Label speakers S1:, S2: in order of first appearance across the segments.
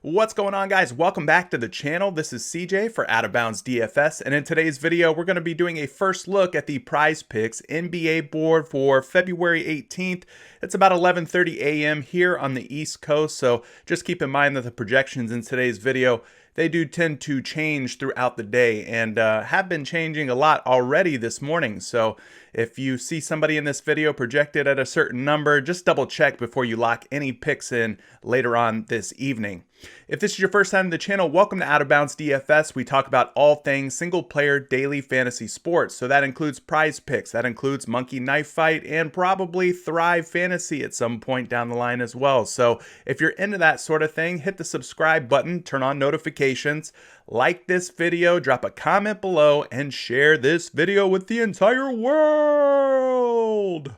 S1: What's going on, guys? Welcome back to the channel. This is CJ for Out of Bounds DFS, and in today's video we're going to be doing a first look at the PrizePicks NBA board for February 18th. It's about 11:30 a.m. here on the East Coast, so just keep in mind that the projections in today's video, they do tend to change throughout the day and have been changing a lot already this morning. So if you see somebody in this video projected at a certain number, just double check before you lock any picks in later on this evening. If this is your first time to the channel, welcome to Out of Bounds DFS. We talk about all things single player daily fantasy sports. So that includes PrizePicks, that includes Monkey Knife Fight, and probably Thrive Fantasy at some point down the line as well. So if you're into that sort of thing, hit the subscribe button, turn on notifications, like this video, drop a comment below, and share this video with the entire world.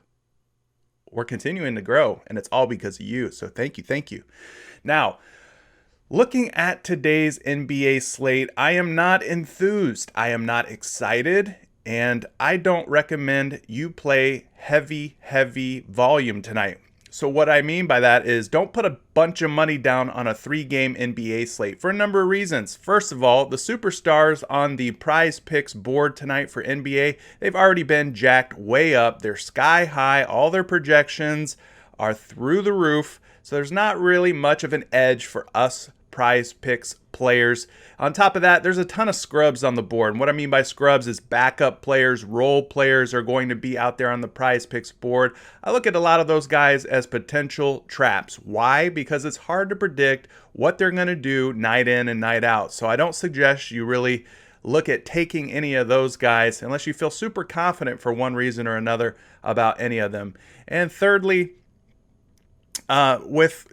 S1: We're continuing to grow, and it's all because of you. So thank you, thank you. Now, looking at today's NBA slate, I am not enthused. I am not excited, and I don't recommend you play heavy volume tonight. So what I mean by that is don't put a bunch of money down on a 3-game NBA slate for a number of reasons. First of all, the superstars on the PrizePicks board tonight for NBA, they've already been jacked way up. They're sky high. All their projections are through the roof. So there's not really much of an edge for us PrizePicks players. On top of that, there's a ton of scrubs on the board. And what I mean by scrubs is backup players, role players are going to be out there on the PrizePicks board. I look at a lot of those guys as potential traps. Why? Because it's hard to predict what they're going to do night in and night out. So I don't suggest you really look at taking any of those guys unless you feel super confident for one reason or another about any of them. And thirdly, with,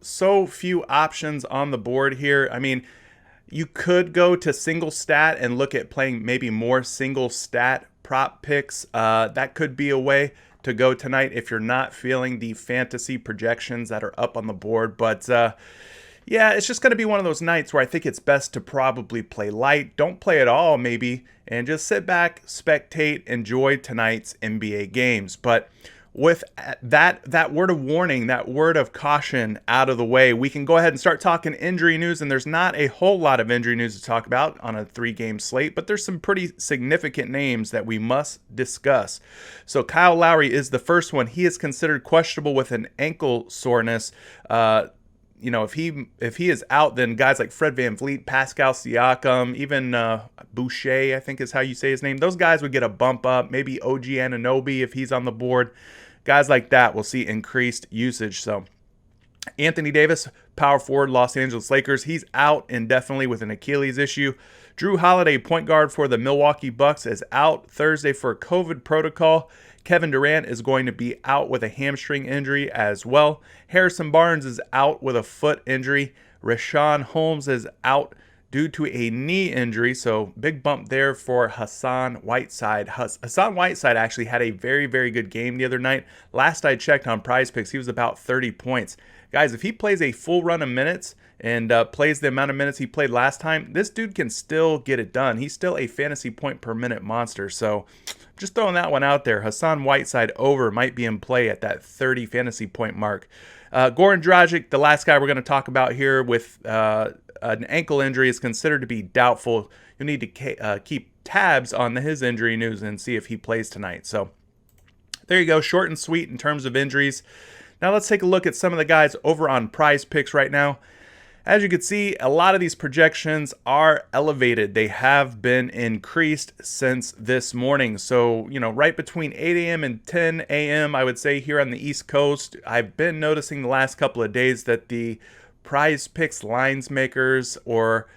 S1: so few options on the board here, I mean, you could go to single stat and look at playing maybe more single stat prop picks. That could be a way to go tonight if you're not feeling the fantasy projections that are up on the board. But yeah, it's just going to be one of those nights where I think it's best to probably play light. Don't play at all, maybe, and just sit back, spectate, enjoy tonight's NBA games. But with that word of warning, that word of caution out of the way, we can go ahead and start talking injury news. And there's not a whole lot of injury news to talk about on a 3-game slate, but there's some pretty significant names that we must discuss. So Kyle Lowry is the first one. He is considered questionable with an ankle soreness. If he is out, then guys like Fred VanVleet, Pascal Siakam, even Boucher, I think is how you say his name, those guys would get a bump up. Maybe OG Anunoby if he's on the board. Guys like that will see increased usage. So Anthony Davis, power forward, Los Angeles Lakers, he's out indefinitely with an Achilles issue. Drew Holiday, point guard for the Milwaukee Bucks, is out Thursday for a COVID protocol. Kevin Durant is going to be out with a hamstring injury as well. Harrison Barnes is out with a foot injury. Richaun Holmes is out due to a knee injury, so big bump there for Hassan Whiteside. Hassan Whiteside actually had a very, very good game the other night. Last I checked on PrizePicks, he was about 30 points. Guys, if he plays a full run of minutes and plays the amount of minutes he played last time, this dude can still get it done. He's still a fantasy point per minute monster, so just throwing that one out there. Hassan Whiteside over might be in play at that 30 fantasy point mark. Goran Dragic, the last guy we're going to talk about here with an ankle injury, is considered to be doubtful. You'll need to keep tabs on his injury news and see if he plays tonight. So there you go, short and sweet in terms of injuries. Now let's take a look at some of the guys over on PrizePicks right now. As you can see, a lot of these projections are elevated. They have been increased since this morning. So, right between 8 a.m. and 10 a.m., I would say here on the East Coast, I've been noticing the last couple of days that the PrizePicks lines makers, or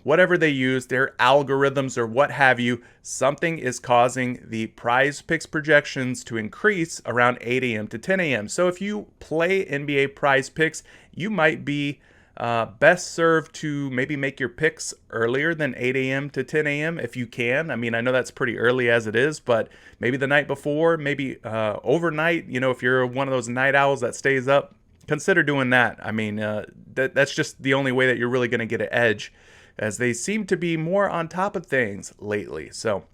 S1: whatever they use, their algorithms or what have you, something is causing the PrizePicks projections to increase around 8 a.m. to 10 a.m. So if you play NBA PrizePicks, you might be best served to maybe make your picks earlier than 8 a.m. to 10 a.m. if you can. I mean, I know that's pretty early as it is, but maybe the night before, maybe overnight, if you're one of those night owls that stays up, consider doing that. I mean, that's just the only way that you're really going to get an edge, as they seem to be more on top of things lately. So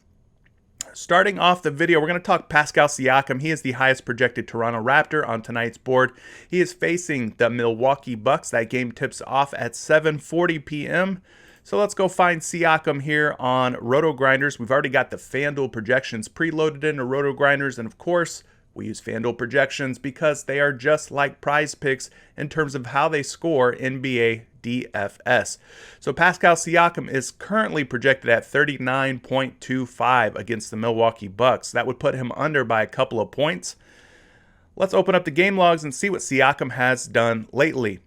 S1: Starting off the video, we're going to talk Pascal Siakam. He is the highest projected Toronto Raptor on tonight's board. He is facing the Milwaukee Bucks. That game tips off at 7:40 p.m. So let's go find Siakam here on Roto Grinders. We've already got the FanDuel projections preloaded into Roto Grinders, and of course, we use FanDuel projections because they are just like PrizePicks in terms of how they score NBA DFS. So Pascal Siakam is currently projected at 39.25 against the Milwaukee Bucks. That would put him under by a couple of points. Let's open up the game logs and see what Siakam has done lately.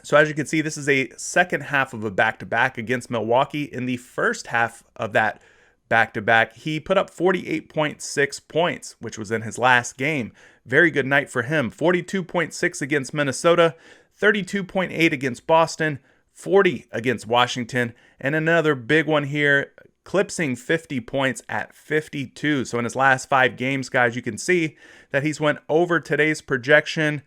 S1: So as you can see, this is a second half of a back-to-back against Milwaukee. In the first half of that back-to-back, he put up 48.6 points, which was in his last game. Very good night for him. 42.6 against Minnesota, 32.8 against Boston, 40 against Washington, and another big one here, clipsing 50 points at 52. So in his last 5 games, guys, you can see that he's went over today's projection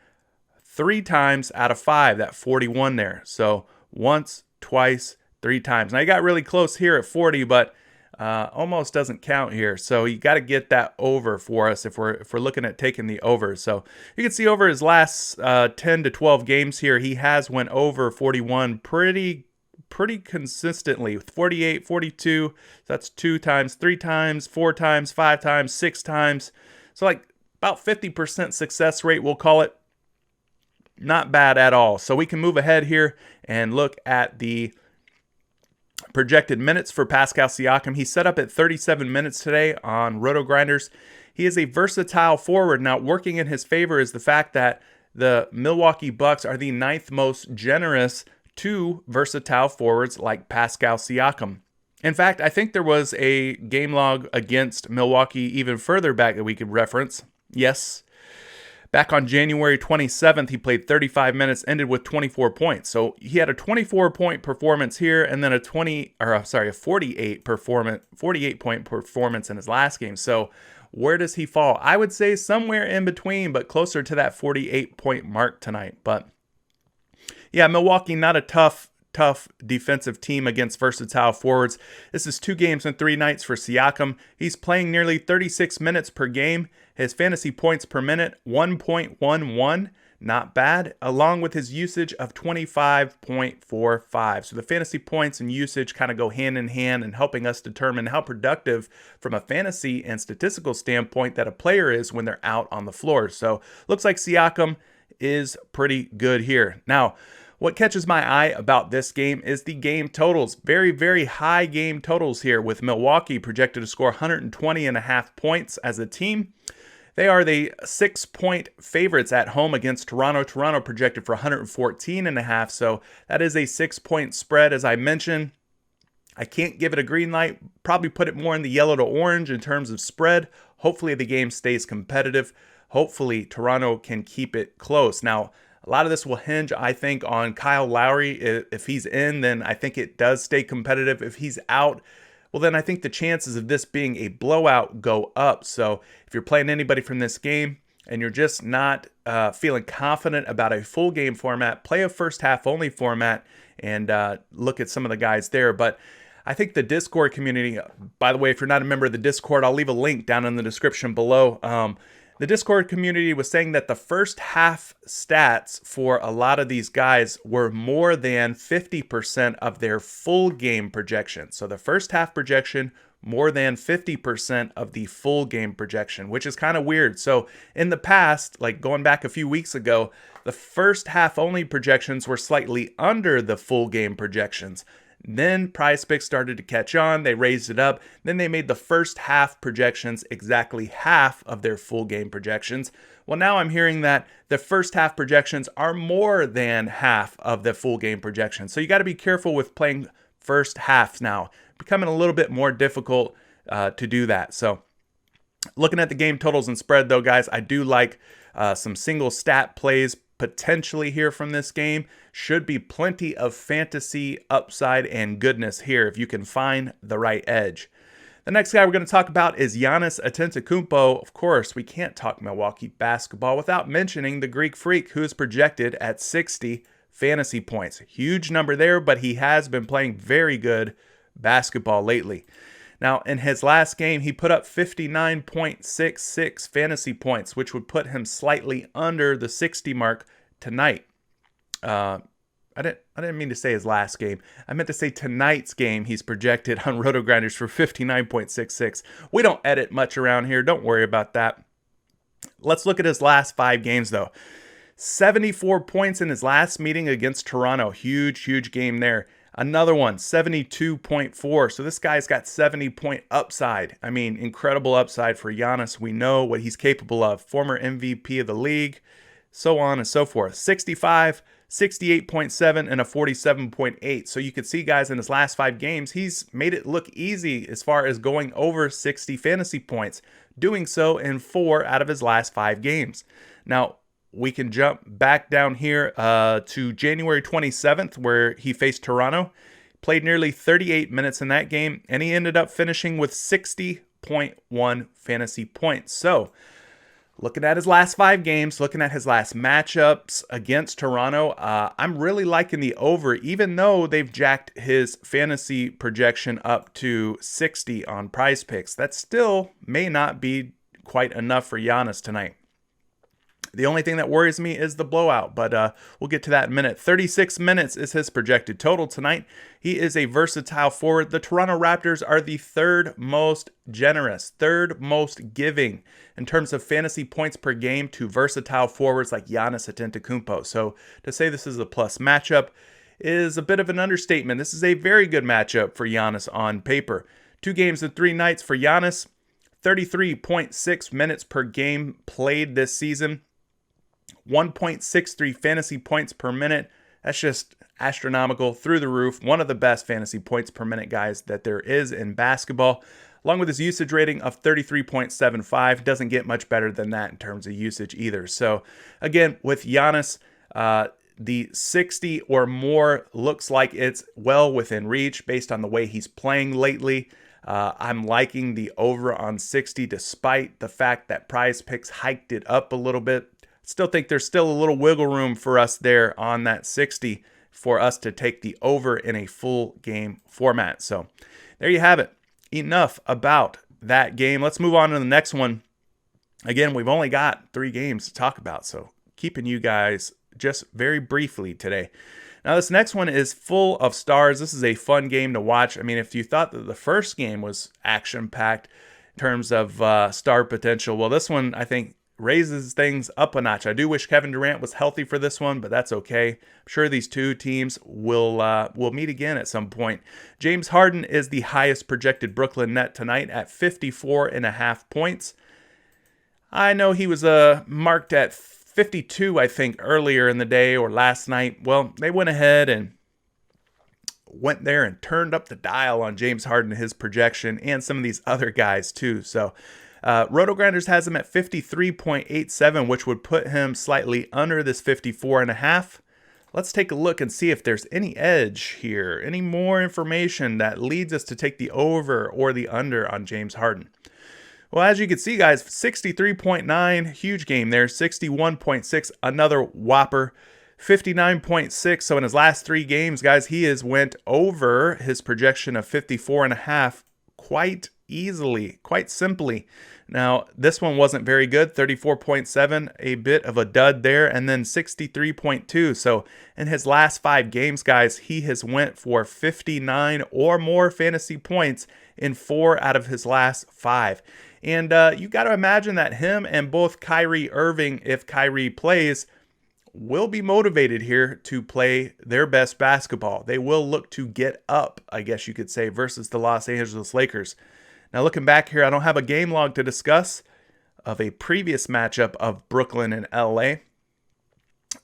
S1: 3 times out of 5, that 41 there. So once, twice, 3 times. Now he got really close here at 40, but almost doesn't count here. So you got to get that over for us if we're looking at taking the over. So you can see over his last 10 to 12 games here, he has went over 41 pretty consistently. 48, 42. So that's 2 times, 3 times, 4 times, 5 times, 6 times. So like about 50% success rate, we'll call it. Not bad at all. So we can move ahead here and look at the projected minutes for Pascal Siakam. He's set up at 37 minutes today on Roto Grinders. He is a versatile forward. Now, working in his favor is the fact that the Milwaukee Bucks are the 9th most generous to versatile forwards like Pascal Siakam. In fact, I think there was a game log against Milwaukee even further back that we could reference. Yes. Back on January 27th, he played 35 minutes, ended with 24 points. So he had a 24-point performance here, and then a 48-point performance in his last game. So where does he fall? I would say somewhere in between, but closer to that 48-point mark tonight. But yeah, Milwaukee, not a tough defensive team against versatile forwards. This is 2 games and 3 nights for Siakam. He's playing nearly 36 minutes per game. His fantasy points per minute, 1.11, not bad, along with his usage of 25.45. So the fantasy points and usage kind of go hand in hand in helping us determine how productive from a fantasy and statistical standpoint that a player is when they're out on the floor. So looks like Siakam is pretty good here. Now, what catches my eye about this game is the game totals. Very, very high game totals here, with Milwaukee projected to score 120.5 points as a team. They are the 6-point favorites at home against Toronto. Toronto projected for 114.5, so that is a 6-point spread, as I mentioned. I can't give it a green light. Probably put it more in the yellow to orange in terms of spread. Hopefully the game stays competitive. Hopefully Toronto can keep it close. Now, a lot of this will hinge, I think, on Kyle Lowry. If he's in, then I think it does stay competitive. If he's out, well, then I think the chances of this being a blowout go up. So if you're playing anybody from this game and you're just not feeling confident about a full game format, play a first half only format and look at some of the guys there. But I think the Discord community, by the way, if you're not a member of the Discord, I'll leave a link down in the description below. The Discord community was saying that the first half stats for a lot of these guys were more than 50% of their full game projection. So the first half projection, more than 50% of the full game projection, which is kind of weird. So in the past, like going back a few weeks ago, the first half only projections were slightly under the full game projections. Then PrizePicks started to catch on. They raised it up. Then they made the first half projections exactly half of their full game projections. Well, now I'm hearing that the first half projections are more than half of the full game projections. So you got to be careful with playing first halves now. Becoming a little bit more difficult to do that. So looking at the game totals and spread, though, guys, I do like some single stat plays potentially here from this game. Should be plenty of fantasy upside and goodness here if you can find the right edge. The next guy we're going to talk about is Giannis Antetokounmpo. Of course, we can't talk Milwaukee basketball without mentioning the Greek Freak, who is projected at 60 fantasy points. Huge number there, but he has been playing very good basketball lately. Now, in his last game, he put up 59.66 fantasy points, which would put him slightly under the 60 mark tonight. I didn't mean to say his last game. I meant to say tonight's game. He's projected on RotoGrinders for 59.66. We don't edit much around here. Don't worry about that. Let's look at his last 5 games, though. 74 points in his last meeting against Toronto. Huge game there. Another one, 72.4. So this guy's got 70-point upside. I mean, incredible upside for Giannis. We know what he's capable of. Former MVP of the league, so on and so forth. 65, 68.7, and a 47.8. So you can see, guys, in his last 5 games, he's made it look easy as far as going over 60 fantasy points, doing so in 4 out of his last 5 games. Now, we can jump back down here to January 27th, where he faced Toronto. Played nearly 38 minutes in that game, and he ended up finishing with 60.1 fantasy points. So, looking at his last 5 games, looking at his last matchups against Toronto, I'm really liking the over, even though they've jacked his fantasy projection up to 60 on PrizePicks. That still may not be quite enough for Giannis tonight. The only thing that worries me is the blowout, but we'll get to that in a minute. 36 minutes is his projected total tonight. He is a versatile forward. The Toronto Raptors are the 3rd most generous, 3rd most giving in terms of fantasy points per game to versatile forwards like Giannis Antetokounmpo. So to say this is a plus matchup is a bit of an understatement. This is a very good matchup for Giannis on paper. 2 games and 3 nights for Giannis. 33.6 minutes per game played this season. 1.63 fantasy points per minute. That's just astronomical, through the roof. One of the best fantasy points per minute guys that there is in basketball. Along with his usage rating of 33.75. Doesn't get much better than that in terms of usage either. So again, with Giannis, the 60 or more looks like it's well within reach based on the way he's playing lately. I'm liking the over on 60 despite the fact that PrizePicks hiked it up a little bit. Still think there's still a little wiggle room for us there on that 60 for us to take the over in a full game format. So there you have it. Enough about that game. Let's move on to the next one. Again, we've only got 3 games to talk about, so keeping you guys just very briefly today. Now, this next one is full of stars. This is a fun game to watch. I mean, if you thought that the first game was action-packed in terms of star potential, well, this one, I think, raises things up a notch. I do wish Kevin Durant was healthy for this one, but that's okay. I'm sure these 2 teams will meet again at some point. James Harden is the highest projected Brooklyn net tonight at 54.5 points. I know he was marked at 52, I think, earlier in the day or last night. Well, they went ahead and went there and turned up the dial on James Harden, his projection, and some of these other guys too. So RotoGrinders has him at 53.87, which would put him slightly under this 54.5. Let's take a look and see if there's any edge here, any more information that leads us to take the over or the under on James Harden. Well, as you can see, guys, 63.9, huge game there. 61.6, another whopper. 59.6, so in his last 3 games, guys, he has went over his projection of 54.5 quite easily, quite simply. Now, this one wasn't very good, 34.7, a bit of a dud there, and then 63.2. So in his last 5 games, guys, he has went for 59 or more fantasy points in 4 out of his last 5. And you got to imagine that him and both Kyrie Irving, if Kyrie plays, will be motivated here to play their best basketball. They will look to get up, I guess you could say, versus the Los Angeles Lakers. Now, looking back here, I don't have a game log to discuss of a previous matchup of Brooklyn and LA.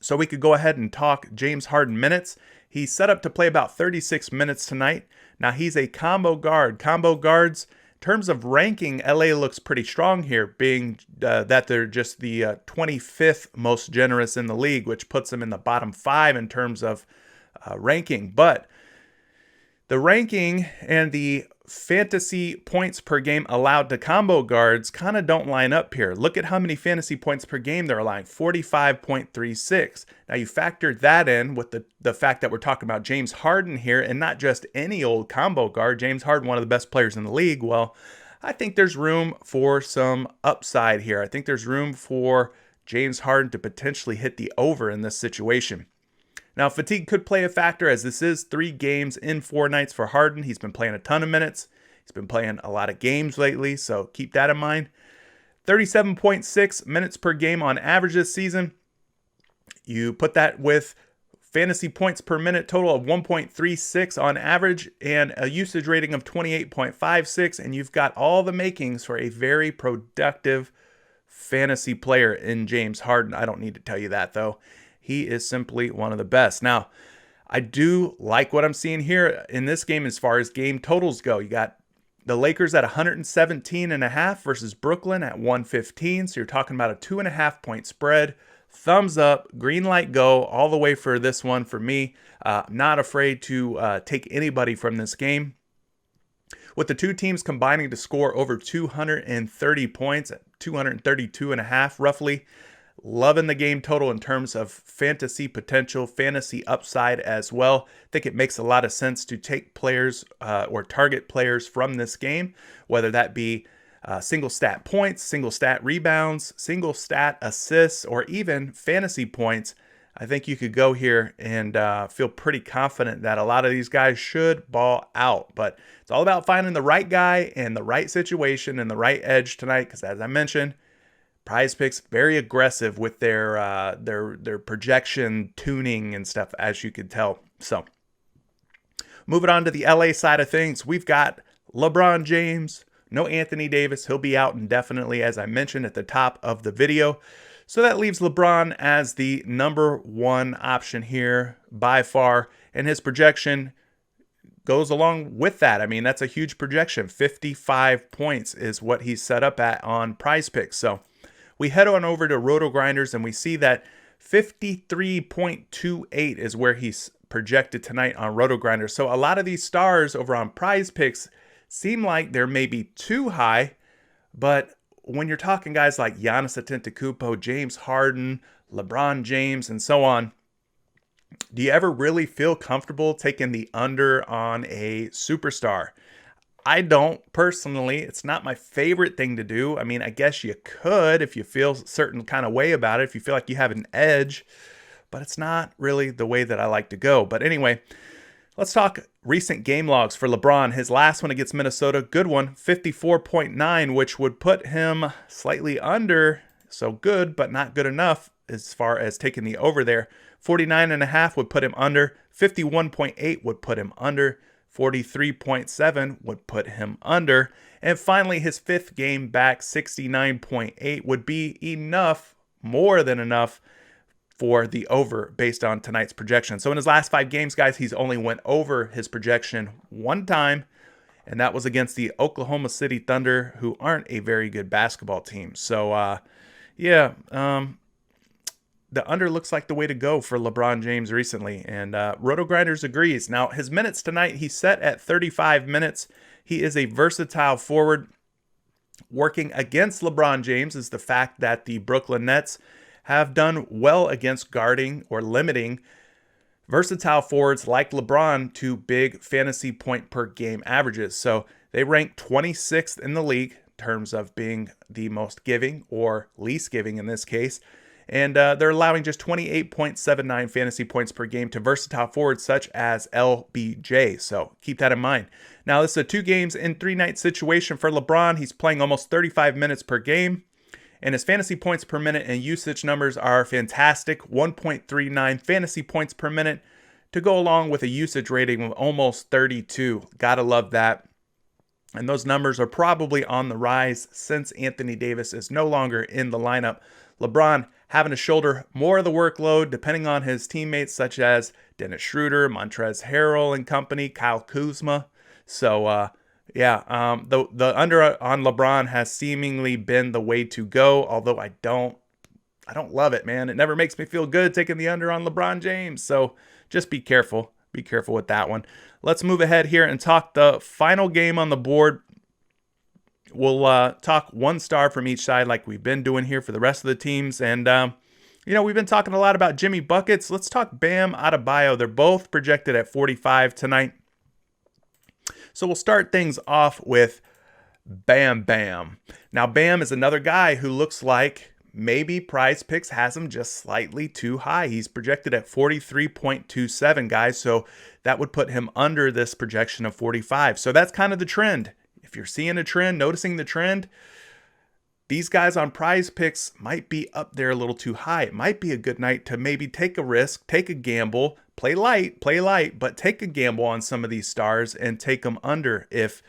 S1: So we could go ahead and talk James Harden minutes. He's set up to play about 36 minutes tonight. Now, he's a combo guard. Combo guards, in terms of ranking, LA looks pretty strong here, being that they're just the 25th most generous in the league, which puts them in the bottom 5 in terms of ranking. But the ranking and the fantasy points per game allowed to combo guards kind of don't line up here. Look at how many fantasy points per game they're allowing, 45.36. Now you factor that in with the fact that we're talking about James Harden here and not just any old combo guard. James Harden, one of the best players in the league. Well, I think there's room for some upside here. I think there's room for James Harden to potentially hit the over in this situation. Now, fatigue could play a factor as this is 3 games in 4 nights for Harden. He's been playing a ton of minutes. He's been playing a lot of games lately, so keep that in mind. 37.6 minutes per game on average this season. You put that with fantasy points per minute total of 1.36 on average and a usage rating of 28.56, and you've got all the makings for a very productive fantasy player in James Harden. I don't need to tell you that, though. He is simply one of the best. Now, I do like what I'm seeing here in this game as far as game totals go. You got the Lakers at 117.5 versus Brooklyn at 115. So you're talking about a 2.5 point spread. Thumbs up, green light go all the way for this one for me. Not afraid to take anybody from this game. With the two teams combining to score over 230 points at 232.5 roughly. Loving the game total in terms of fantasy potential, fantasy upside as well. I think it makes a lot of sense to take players or target players from this game, whether that be single stat points, single stat rebounds, single stat assists, or even fantasy points. I think you could go here and feel pretty confident that a lot of these guys should ball out. But it's all about finding the right guy and the right situation and the right edge tonight, because as I mentioned, PrizePicks very aggressive with their projection tuning and stuff, as you could tell. So, moving on to the LA side of things, we've got LeBron James, no Anthony Davis. He'll be out indefinitely, as I mentioned at the top of the video. So that leaves LeBron as the number 1 option here by far, and his projection goes along with that. I mean, that's a huge projection. 55 points is what he's set up at on PrizePicks. So we head on over to Roto Grinders and we see that 53.28 is where he's projected tonight on Roto Grinders. So a lot of these stars over on PrizePicks seem like they're maybe too high, but when you're talking guys like Giannis Antetokounmpo, James Harden, LeBron James, and so on, do you ever really feel comfortable taking the under on a superstar? I don't personally. It's not my favorite thing to do. I mean, I guess you could if you feel a certain kind of way about it, if you feel like you have an edge, but it's not really the way that I like to go. But anyway, let's talk recent game logs for LeBron. His last one against Minnesota, good one, 54.9, which would put him slightly under. So good, but not good enough as far as taking the over there. 49.5 would put him under. 51.8 would put him under. 43.7 would put him under. And finally, his 5th game back, 69.8, would be enough, more than enough, for the over based on tonight's projection. So in his last 5 games, guys, he's only went over his projection 1 time, and that was against the Oklahoma City Thunder, who aren't a very good basketball team. So, the under looks like the way to go for LeBron James recently, and Roto Grinders agrees. Now, his minutes tonight, he's set at 35 minutes. He is a versatile forward. Working against LeBron James is the fact that the Brooklyn Nets have done well against guarding or limiting versatile forwards like LeBron to big fantasy point per game averages. So they rank 26th in the league in terms of being the most giving or least giving in this case. And they're allowing just 28.79 fantasy points per game to versatile forwards such as LBJ. So keep that in mind. Now, this is a 2 games in 3 night situation for LeBron. He's playing almost 35 minutes per game. And his fantasy points per minute and usage numbers are fantastic. 1.39 fantasy points per minute to go along with a usage rating of almost 32. Gotta love that. And those numbers are probably on the rise since Anthony Davis is no longer in the lineup. LeBron having to shoulder more of the workload depending on his teammates such as Dennis Schroeder, Montrezl Harrell and company, Kyle Kuzma. So, the under on LeBron has seemingly been the way to go, although I don't love it, man. It never makes me feel good taking the under on LeBron James. So just be careful. be careful with that one. Let's move ahead here and talk the final game on the board. We'll talk one star from each side like we've been doing here for the rest of the teams. And, we've been talking a lot about Jimmy Buckets. Let's talk Bam Adebayo. They're both projected at 45 tonight. So we'll start things off with Bam Bam. Now, Bam is another guy who looks like maybe PrizePicks has him just slightly too high. He's projected at 43.27, guys. So that would put him under this projection of 45. So that's kind of the trend. If you're seeing a trend, noticing the trend, these guys on PrizePicks might be up there a little too high. It might be a good night to maybe take a risk, take a gamble, play light, but take a gamble on some of these stars and take them under if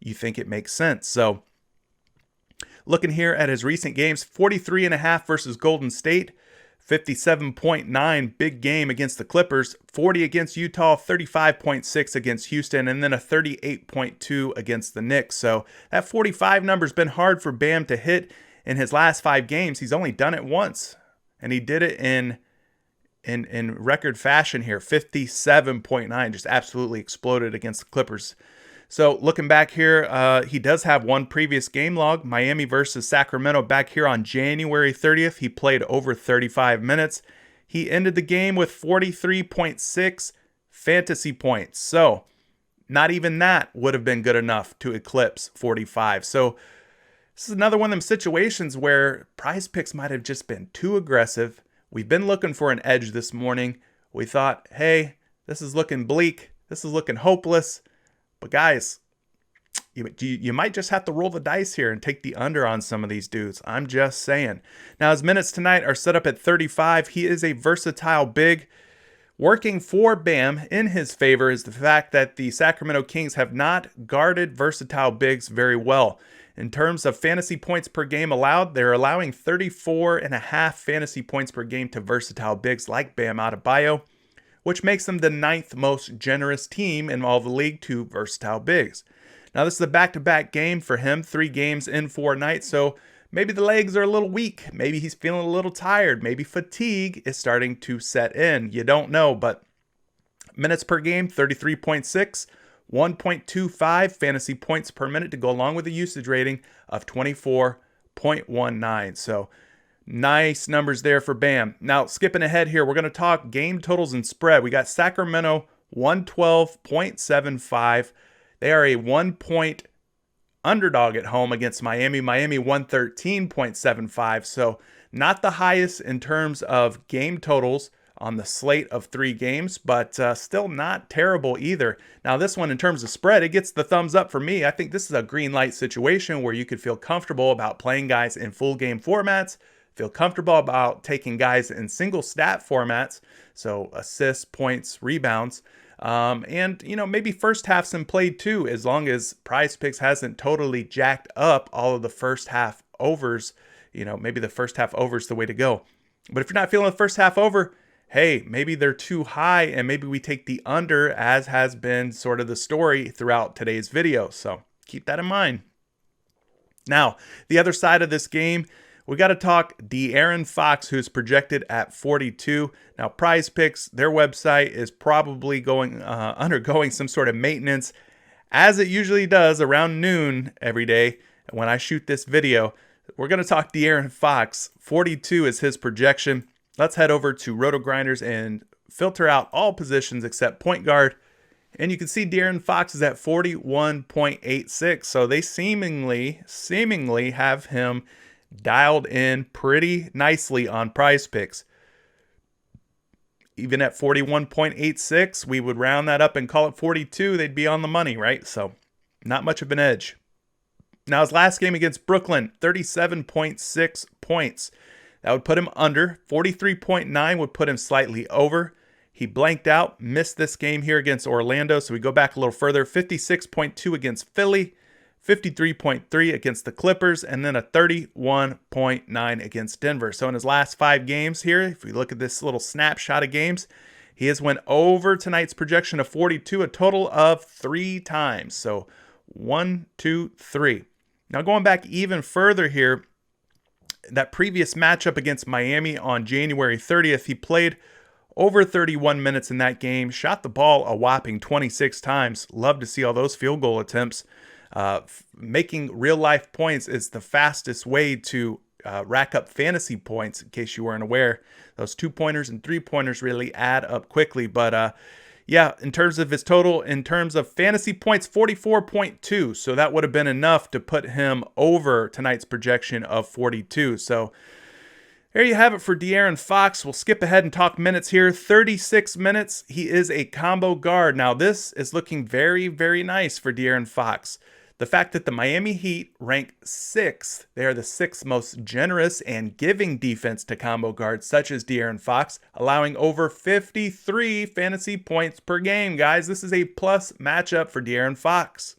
S1: you think it makes sense. So looking here at his recent games, 43.5 versus Golden State, 57.9 big game against the Clippers, 40 against Utah, 35.6 against Houston, and then a 38.2 against the Knicks. So that 45 number's been hard for Bam to hit in his last 5 games. He's only done it once, and he did it in record fashion here. 57.9, just absolutely exploded against the Clippers. So looking back here, he does have one previous game log, Miami versus Sacramento back here on January 30th. He played over 35 minutes. He ended the game with 43.6 fantasy points. So not even that would have been good enough to eclipse 45. So this is another one of them situations where PrizePicks might have just been too aggressive. We've been looking for an edge this morning. We thought, hey, this is looking bleak. This is looking hopeless. But guys, you might just have to roll the dice here and take the under on some of these dudes. I'm just saying. Now, his minutes tonight are set up at 35. He is a versatile big. Working for Bam in his favor is the fact that the Sacramento Kings have not guarded versatile bigs very well. In terms of fantasy points per game allowed, they're allowing 34.5 fantasy points per game to versatile bigs like Bam Adebayo, which makes them the 9th most generous team in all the league to versatile bigs. Now, this is a back-to-back game for him, 3 games in 4 nights, so maybe the legs are a little weak. Maybe he's feeling a little tired. Maybe fatigue is starting to set in. You don't know, but minutes per game, 33.6, 1.25 fantasy points per minute to go along with a usage rating of 24.19. So nice numbers there for Bam. Now, skipping ahead here, we're going to talk game totals and spread. We got Sacramento 112.75. They are a 1-point underdog at home against Miami. Miami 113.75. So not the highest in terms of game totals on the slate of 3 games, but still not terrible either. Now, this one in terms of spread, it gets the thumbs up for me. I think this is a green light situation where you could feel comfortable about playing guys in full game formats, feel comfortable about taking guys in single stat formats, so assists, points, rebounds, and maybe first half's in play too, as long as PrizePicks hasn't totally jacked up all of the first half overs. Maybe the first half over is the way to go. But if you're not feeling the first half over, hey, maybe they're too high, and maybe we take the under, as has been sort of the story throughout today's video. So keep that in mind. Now, the other side of this game, we got to talk De'Aaron Fox, who's projected at 42. Now, PrizePicks, their website is probably undergoing some sort of maintenance, as it usually does around noon every day when I shoot this video. We're going to talk De'Aaron Fox. 42 is his projection. Let's head over to RotoGrinders and filter out all positions except point guard. And you can see De'Aaron Fox is at 41.86. So they seemingly have him dialed in pretty nicely on PrizePicks. Even at 41.86, we would round that up and call it 42. They'd be on the money, right? So not much of an edge. Now, his last game against Brooklyn, 37.6 points. That would put him under. 43.9 would put him slightly over. He blanked out, missed this game here against Orlando. So we go back a little further. 56.2 against Philly. 53.3 against the Clippers, and then a 31.9 against Denver. So in his last 5 games here, if we look at this little snapshot of games, he has went over tonight's projection of 42 a total of 3 times. So 1, 2, 3. Now going back even further here, that previous matchup against Miami on January 30th, he played over 31 minutes in that game, shot the ball a whopping 26 times. Love to see all those field goal attempts. Making real life points is the fastest way to rack up fantasy points, in case you weren't aware. Those 2-pointers and 3-pointers really add up quickly. But yeah, in terms of his total, in terms of fantasy points, 44.2. So that would have been enough to put him over tonight's projection of 42. So there you have it for De'Aaron Fox. We'll skip ahead and talk minutes here. 36 minutes. He is a combo guard. Now, this is looking very, very nice for De'Aaron Fox. The fact that the Miami Heat rank 6th, they are the 6th most generous and giving defense to combo guards such as De'Aaron Fox, allowing over 53 fantasy points per game. Guys, this is a plus matchup for De'Aaron Fox.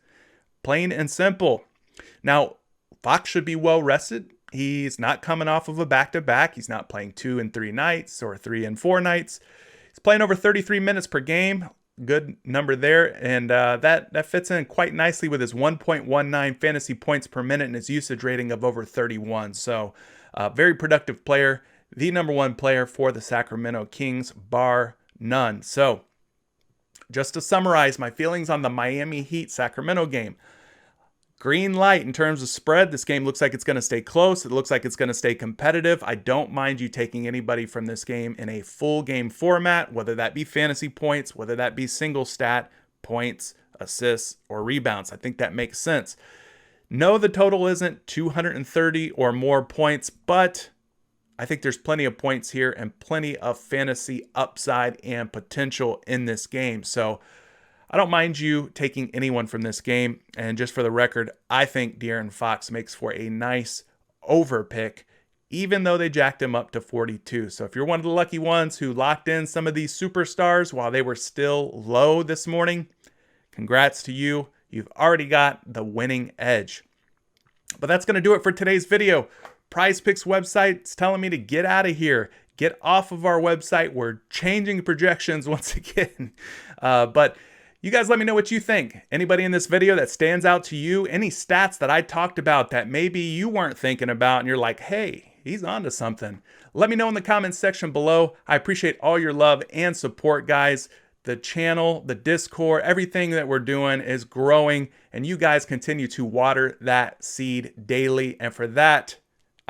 S1: Plain and simple. Now, Fox should be well rested. He's not coming off of a back-to-back. He's not playing 2 and 3 nights or 3 and 4 nights. He's playing over 33 minutes per game. Good number there, and that fits in quite nicely with his 1.19 fantasy points per minute and his usage rating of over 31. So very productive player, the number 1 player for the Sacramento Kings, bar none. So just to summarize my feelings on the Miami Heat Sacramento game. Green light in terms of spread. This game looks like it's going to stay close. It looks like it's going to stay competitive. I don't mind you taking anybody from this game in a full game format, whether that be fantasy points, whether that be single stat, points, assists, or rebounds. I think that makes sense. No, the total isn't 230 or more points, but I think there's plenty of points here and plenty of fantasy upside and potential in this game. So I don't mind you taking anyone from this game. And just for the record, I think De'Aaron Fox makes for a nice over pick, even though they jacked him up to 42. So if you're one of the lucky ones who locked in some of these superstars while they were still low this morning, congrats to you. You've already got the winning edge. But that's going to do it for today's video. PrizePicks website's telling me to get out of here. Get off of our website. We're changing projections once again. But you guys let me know what you think. Anybody in this video that stands out to you? Any stats that I talked about that maybe you weren't thinking about and you're like, hey, he's onto something. Let me know in the comments section below. I appreciate all your love and support, guys. The channel, the Discord, everything that we're doing is growing, and you guys continue to water that seed daily. And for that,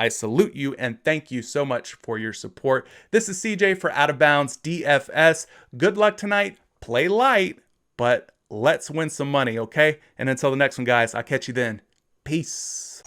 S1: I salute you and thank you so much for your support. This is CJ for Out of Bounds DFS. Good luck tonight. Play light, but let's win some money, okay? And until the next one, guys, I'll catch you then. Peace.